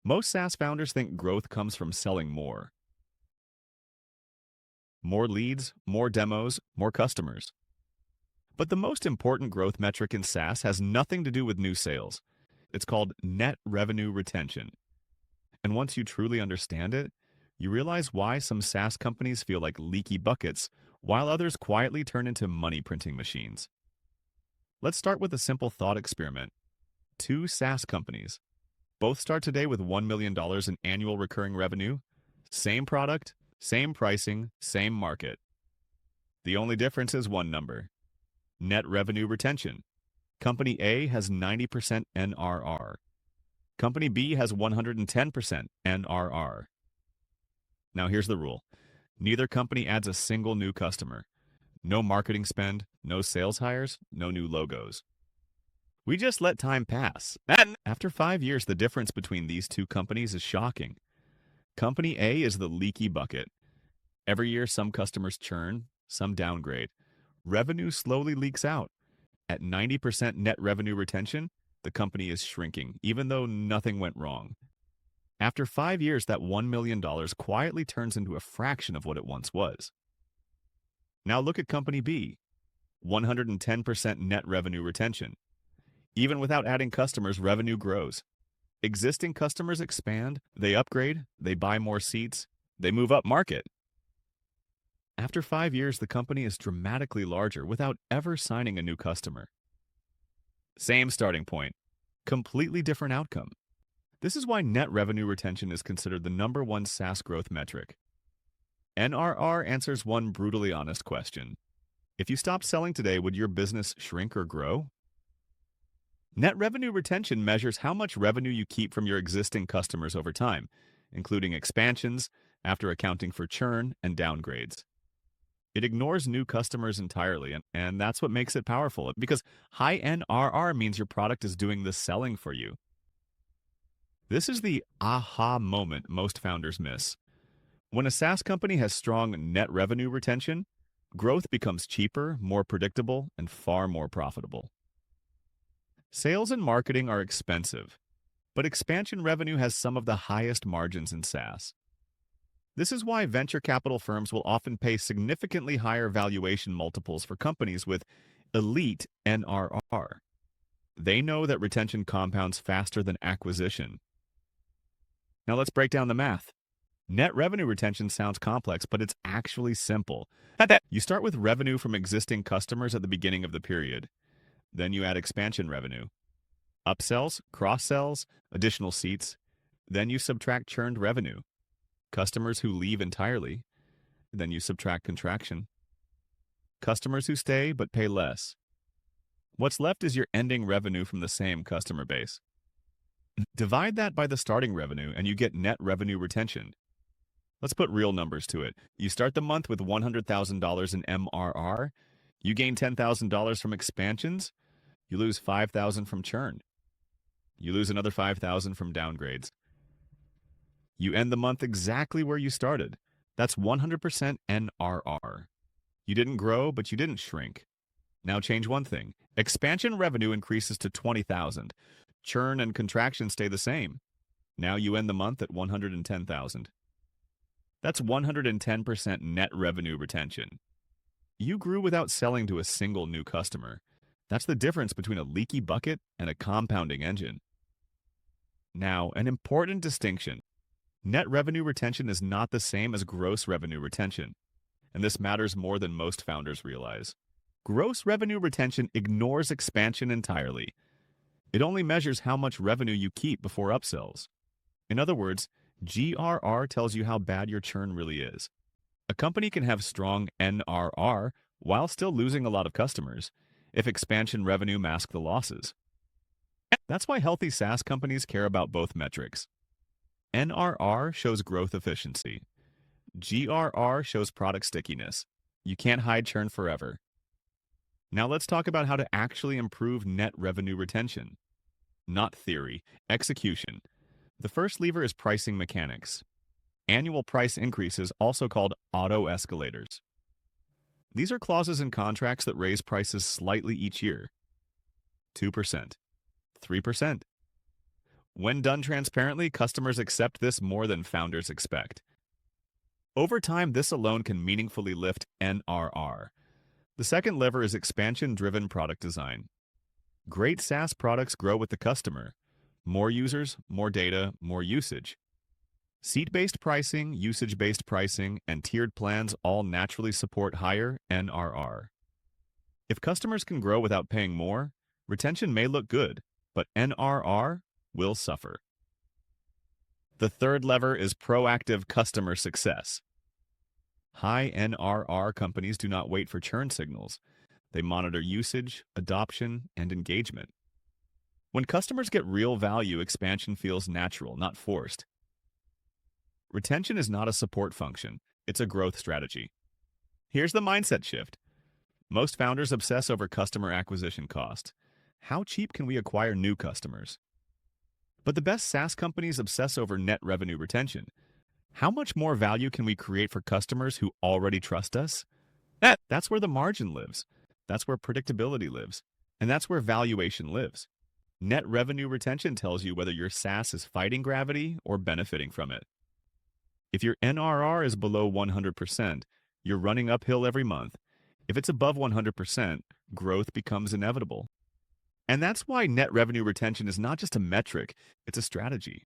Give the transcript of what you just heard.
Most SaaS founders think growth comes from selling more. More leads, more demos, more customers. But the most important growth metric in SaaS has nothing to do with new sales. It's called net revenue retention. And once you truly understand it, you realize why some SaaS companies feel like leaky buckets, while others quietly turn into money printing machines. Let's start with a simple thought experiment. Two SaaS companies. Both start today with $1 million in annual recurring revenue. Same product, same pricing, same market. The only difference is one number. Net revenue retention. Company A has 90% NRR. Company B has 110% NRR. Now here's the rule. Neither company adds a single new customer. No marketing spend, no sales hires, no new logos. We just let time pass. And after 5 years, the difference between these two companies is shocking. Company A is the leaky bucket. Every year, some customers churn, some downgrade. Revenue slowly leaks out. At 90% net revenue retention, the company is shrinking, even though nothing went wrong. After 5 years, that $1 million quietly turns into a fraction of what it once was. Now look at Company B, 110% net revenue retention. Even without adding customers, revenue grows. Existing customers expand, they upgrade, they buy more seats, they move up market. After 5 years, the company is dramatically larger without ever signing a new customer. Same starting point, completely different outcome. This is why net revenue retention is considered the #1 SaaS growth metric. NRR answers one brutally honest question. If you stopped selling today, would your business shrink or grow? Net revenue retention measures how much revenue you keep from your existing customers over time, including expansions, after accounting for churn and downgrades. It ignores new customers entirely, and that's what makes it powerful, because high NRR means your product is doing the selling for you. This is the aha moment most founders miss. When a SaaS company has strong net revenue retention, growth becomes cheaper, more predictable, and far more profitable. Sales and marketing are expensive, but expansion revenue has some of the highest margins in SaaS. This is why venture capital firms will often pay significantly higher valuation multiples for companies with elite NRR. They know that retention compounds faster than acquisition. Now let's break down the math. Net revenue retention sounds complex, but it's actually simple. You start with revenue from existing customers at the beginning of the period. Then you add expansion revenue. Upsells, cross-sells, additional seats. Then you subtract churned revenue. Customers who leave entirely. Then you subtract contraction. Customers who stay but pay less. What's left is your ending revenue from the same customer base. Divide that by the starting revenue and you get net revenue retention. Let's put real numbers to it. You start the month with $100,000 in MRR. You gain $10,000 from expansions. You lose $5,000 from churn. You lose another $5,000 from downgrades. You end the month exactly where you started. That's 100% NRR. You didn't grow, but you didn't shrink. Now change one thing. Expansion revenue increases to $20,000. Churn and contraction stay the same. Now you end the month at $110,000. That's 110% net revenue retention. You grew without selling to a single new customer. That's the difference between a leaky bucket and a compounding engine. Now, an important distinction. Net revenue retention is not the same as gross revenue retention, and this matters more than most founders realize. Gross revenue retention ignores expansion entirely. It only measures how much revenue you keep before upsells. In other words, GRR tells you how bad your churn really is. A company can have strong NRR while still losing a lot of customers if expansion revenue masks the losses. That's why healthy SaaS companies care about both metrics. NRR shows growth efficiency. GRR shows product stickiness. You can't hide churn forever. Now let's talk about how to actually improve net revenue retention. Not theory, execution. The first lever is pricing mechanics. Annual price increases, also called auto escalators. These are clauses in contracts that raise prices slightly each year. 2%, 3%. When done transparently, customers accept this more than founders expect. Over time, this alone can meaningfully lift NRR. The second lever is expansion-driven product design. Great SaaS products grow with the customer. More users, more data, more usage. Seat-based pricing, usage-based pricing, and tiered plans all naturally support higher NRR. If customers can grow without paying more, retention may look good, but NRR will suffer. The third lever is proactive customer success. High NRR companies do not wait for churn signals. They monitor usage, adoption, and engagement. When customers get real value, expansion feels natural, not forced. Retention is not a support function, it's a growth strategy. Here's the mindset shift. Most founders obsess over customer acquisition cost. How cheap can we acquire new customers? But the best SaaS companies obsess over net revenue retention. How much more value can we create for customers who already trust us? That's where the margin lives. That's where predictability lives. And that's where valuation lives. Net revenue retention tells you whether your SaaS is fighting gravity or benefiting from it. If your NRR is below 100%, you're running uphill every month. If it's above 100%, growth becomes inevitable. And that's why net revenue retention is not just a metric, it's a strategy.